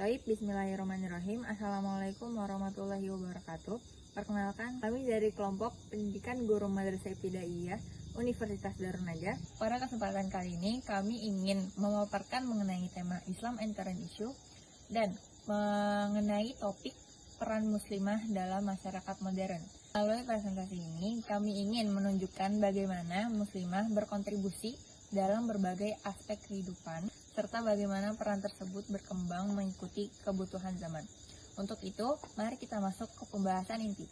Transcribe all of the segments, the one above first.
Baik, bismillahirrahmanirrahim. Assalamualaikum warahmatullahi wabarakatuh. Perkenalkan, kami dari kelompok pendidikan guru Madrasah Ibtidaiyah Universitas Darun Najah. Pada kesempatan kali ini, kami ingin memaparkan mengenai tema Islam and Current Issue dan mengenai topik peran muslimah dalam masyarakat modern. Melalui presentasi ini, kami ingin menunjukkan bagaimana muslimah berkontribusi dalam berbagai aspek kehidupan, serta bagaimana peran tersebut berkembang mengikuti kebutuhan zaman. Untuk itu, mari kita masuk ke pembahasan inti.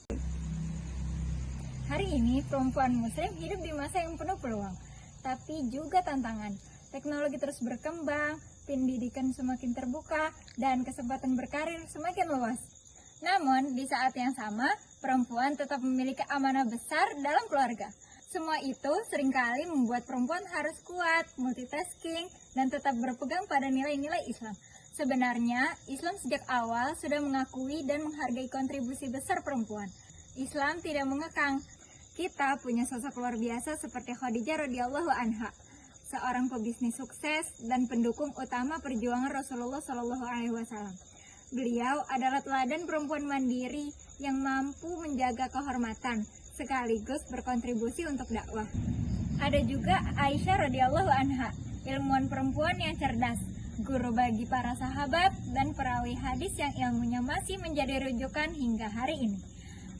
Hari ini, perempuan muslim hidup di masa yang penuh peluang, tapi juga tantangan. Teknologi terus berkembang, pendidikan semakin terbuka, dan kesempatan berkarir semakin luas. Namun, di saat yang sama, perempuan tetap memiliki amanah besar dalam keluarga. Semua itu seringkali membuat perempuan harus kuat, multitasking, dan tetap berpegang pada nilai-nilai Islam. Sebenarnya, Islam sejak awal sudah mengakui dan menghargai kontribusi besar perempuan. Islam tidak mengekang. Kita punya sosok luar biasa seperti Khadijah radhiyallahu anha, seorang pebisnis sukses dan pendukung utama perjuangan Rasulullah SAW. Beliau adalah teladan perempuan mandiri yang mampu menjaga kehormatan, sekaligus berkontribusi untuk dakwah. Ada juga Aisyah radhiyallahu anha, ilmuwan perempuan yang cerdas, guru bagi para sahabat dan perawi hadis yang ilmunya masih menjadi rujukan hingga hari ini.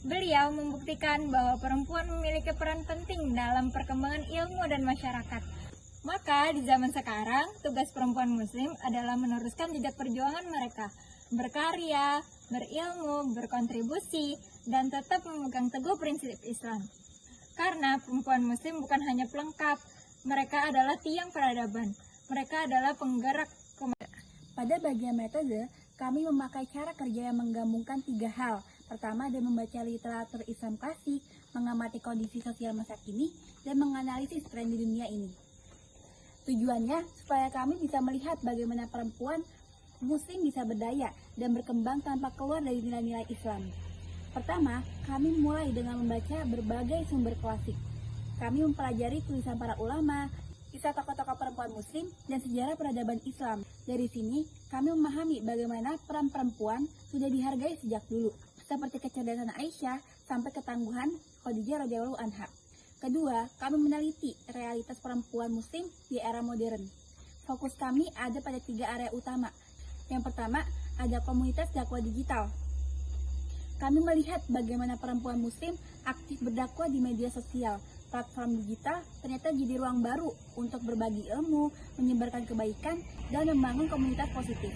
Beliau membuktikan bahwa perempuan memiliki peran penting dalam perkembangan ilmu dan masyarakat. Maka di zaman sekarang, tugas perempuan muslim adalah meneruskan jejak perjuangan mereka, berkarya, berilmu, berkontribusi, dan tetap memegang teguh prinsip Islam. Karena perempuan muslim bukan hanya pelengkap, mereka adalah tiang peradaban. Mereka adalah penggerak kemajuan. Pada bagian metode, kami memakai cara kerja yang menggabungkan 3 hal. Pertama, ada membaca literatur Islam klasik, mengamati kondisi sosial masa kini, dan menganalisis tren di dunia ini. Tujuannya supaya kami bisa melihat bagaimana perempuan muslim bisa berdaya dan berkembang tanpa keluar dari nilai-nilai Islam. Pertama, kami mulai dengan membaca berbagai sumber klasik. Kami mempelajari tulisan para ulama, kisah tokoh-tokoh perempuan muslim, dan sejarah peradaban Islam. Dari sini, kami memahami bagaimana peran perempuan sudah dihargai sejak dulu, seperti kecerdasan Aisyah sampai ketangguhan Khadijah radhiyallahu anha. Kedua, kami meneliti realitas perempuan muslim di era modern. Fokus kami ada pada 3 area utama. Yang pertama, ada komunitas dakwah digital. Kami melihat bagaimana perempuan muslim aktif berdakwah di media sosial. Platform digital ternyata jadi ruang baru untuk berbagi ilmu, menyebarkan kebaikan, dan membangun komunitas positif.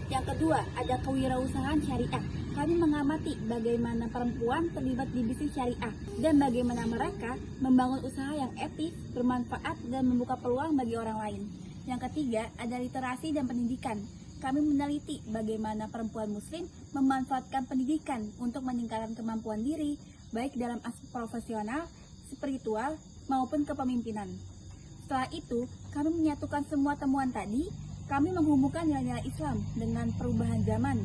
Yang kedua, ada kewirausahaan syariah. Kami mengamati bagaimana perempuan terlibat di bisnis syariah dan bagaimana mereka membangun usaha yang etis, bermanfaat, dan membuka peluang bagi orang lain. Yang ketiga, ada literasi dan pendidikan. Kami meneliti bagaimana perempuan muslim memanfaatkan pendidikan untuk meningkatkan kemampuan diri, baik dalam aspek profesional, spiritual, maupun kepemimpinan. Setelah itu, kami menyatukan semua temuan tadi, kami menghubungkan nilai-nilai Islam dengan perubahan zaman,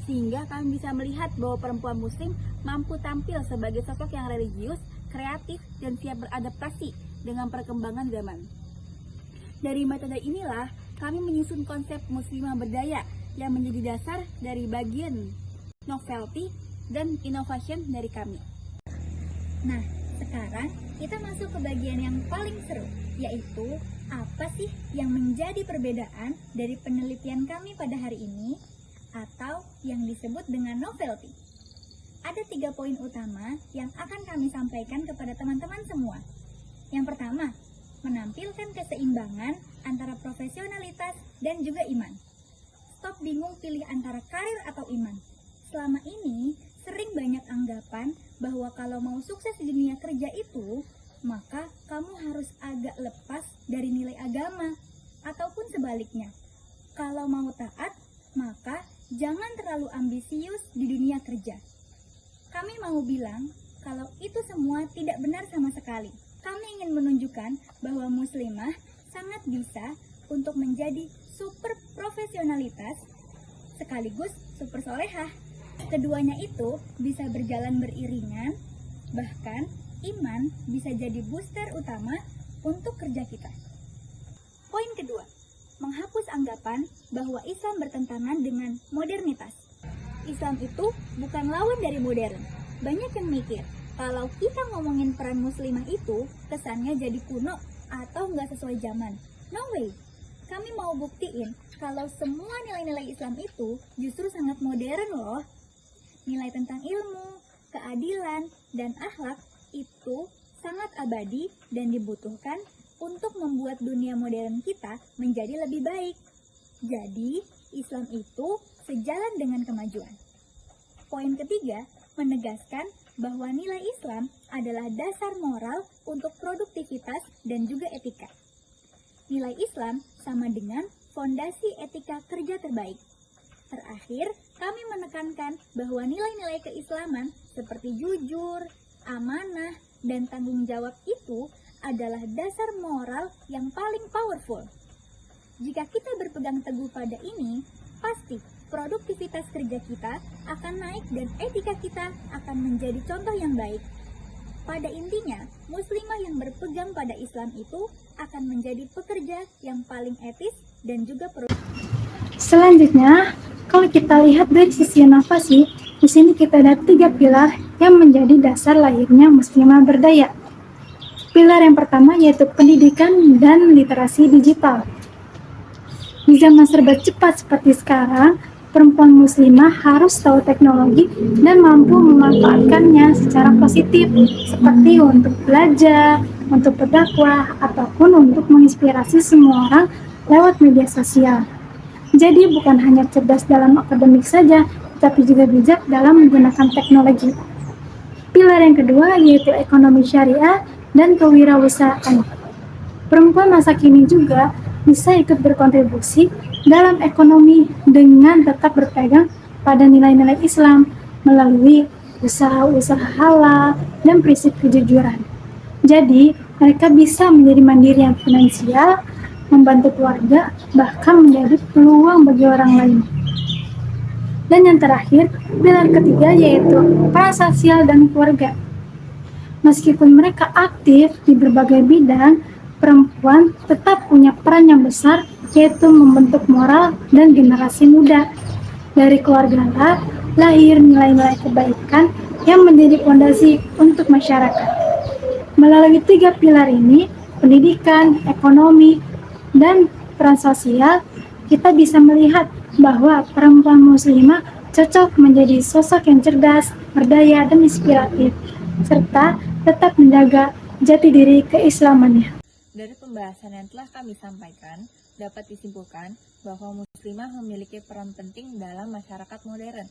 sehingga kami bisa melihat bahwa perempuan muslim mampu tampil sebagai sosok yang religius, kreatif, dan siap beradaptasi dengan perkembangan zaman. Dari metode inilah, kami menyusun konsep muslimah berdaya yang menjadi dasar dari bagian novelty dan innovation dari kami. Nah, sekarang kita masuk ke bagian yang paling seru, yaitu apa sih yang menjadi perbedaan dari penelitian kami pada hari ini atau yang disebut dengan novelty. Ada 3 poin utama yang akan kami sampaikan kepada teman-teman semua. Yang pertama, menampilkan keseimbangan antara profesionalitas dan juga iman. Stop bingung pilih antara karir atau iman. Selama ini, sering banyak anggapan bahwa kalau mau sukses di dunia kerja itu, maka kamu harus agak lepas dari nilai agama, ataupun sebaliknya. Kalau mau taat, maka jangan terlalu ambisius di dunia kerja. Kami mau bilang, kalau itu semua tidak benar sama sekali. Kami ingin menunjukkan bahwa muslimah sangat bisa untuk menjadi super profesionalitas sekaligus super solehah. Keduanya itu bisa berjalan beriringan, bahkan iman bisa jadi booster utama untuk kerja kita. Poin kedua, menghapus anggapan bahwa Islam bertentangan dengan modernitas. Islam itu bukan lawan dari modern. Banyak yang mikir, kalau kita ngomongin peran muslimah itu, kesannya jadi kuno atau nggak sesuai zaman. No way! Kami mau buktiin kalau semua nilai-nilai Islam itu justru sangat modern loh. Nilai tentang ilmu, keadilan, dan akhlak itu sangat abadi dan dibutuhkan untuk membuat dunia modern kita menjadi lebih baik. Jadi, Islam itu sejalan dengan kemajuan. Poin ketiga, menegaskan bahwa nilai Islam adalah dasar moral untuk produktivitas dan juga etika. Nilai Islam sama dengan fondasi etika kerja terbaik. Terakhir, kami menekankan bahwa nilai-nilai keislaman seperti jujur, amanah, dan tanggung jawab itu adalah dasar moral yang paling powerful. Jika kita berpegang teguh pada ini, pasti produktivitas kerja kita akan naik dan etika kita akan menjadi contoh yang baik. Pada intinya, muslimah yang berpegang pada Islam itu akan menjadi pekerja yang paling etis dan juga Selanjutnya, kalau kita lihat dari sisi inovasi, di sini kita ada 3 pilar yang menjadi dasar lahirnya muslimah berdaya. Pilar yang pertama yaitu pendidikan dan literasi digital. Di zaman serba cepat seperti sekarang, perempuan muslimah harus tahu teknologi dan mampu memanfaatkannya secara positif, seperti untuk belajar, untuk berdakwah, ataupun untuk menginspirasi semua orang lewat media sosial. Jadi bukan hanya cerdas dalam akademik saja, tapi juga bijak dalam menggunakan teknologi. Pilar yang kedua yaitu ekonomi syariah dan kewirausahaan. Perempuan masa kini juga bisa ikut berkontribusi dalam ekonomi dengan tetap berpegang pada nilai-nilai Islam melalui usaha-usaha halal dan prinsip kejujuran. Jadi, mereka bisa menjadi mandiri yang finansial, membantu keluarga, bahkan menjadi peluang bagi orang lain. Dan yang terakhir, pilar ketiga yaitu peran sosial dan keluarga. Meskipun mereka aktif di berbagai bidang, perempuan tetap punya peran yang besar, yaitu membentuk moral dan generasi muda. Dari keluarga lahir nilai-nilai kebaikan yang menjadi fondasi untuk masyarakat. Melalui 3 pilar ini, pendidikan, ekonomi, dan peran sosial, kita bisa melihat bahwa perempuan muslimah cocok menjadi sosok yang cerdas, berdaya, dan inspiratif, serta tetap menjaga jati diri keislamannya. Dari pembahasan yang telah kami sampaikan, dapat disimpulkan bahwa muslimah memiliki peran penting dalam masyarakat modern.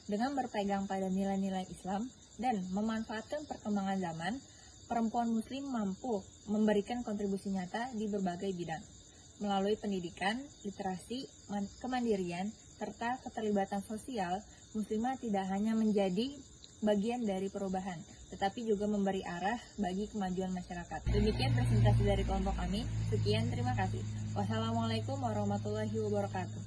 Dengan berpegang pada nilai-nilai Islam dan memanfaatkan perkembangan zaman, perempuan muslim mampu memberikan kontribusi nyata di berbagai bidang. Melalui pendidikan, literasi, kemandirian, serta keterlibatan sosial, muslimah tidak hanya menjadi bagian dari perubahan, tetapi juga memberi arah bagi kemajuan masyarakat. Demikian presentasi dari kelompok kami. Sekian, terima kasih. Wassalamualaikum warahmatullahi wabarakatuh.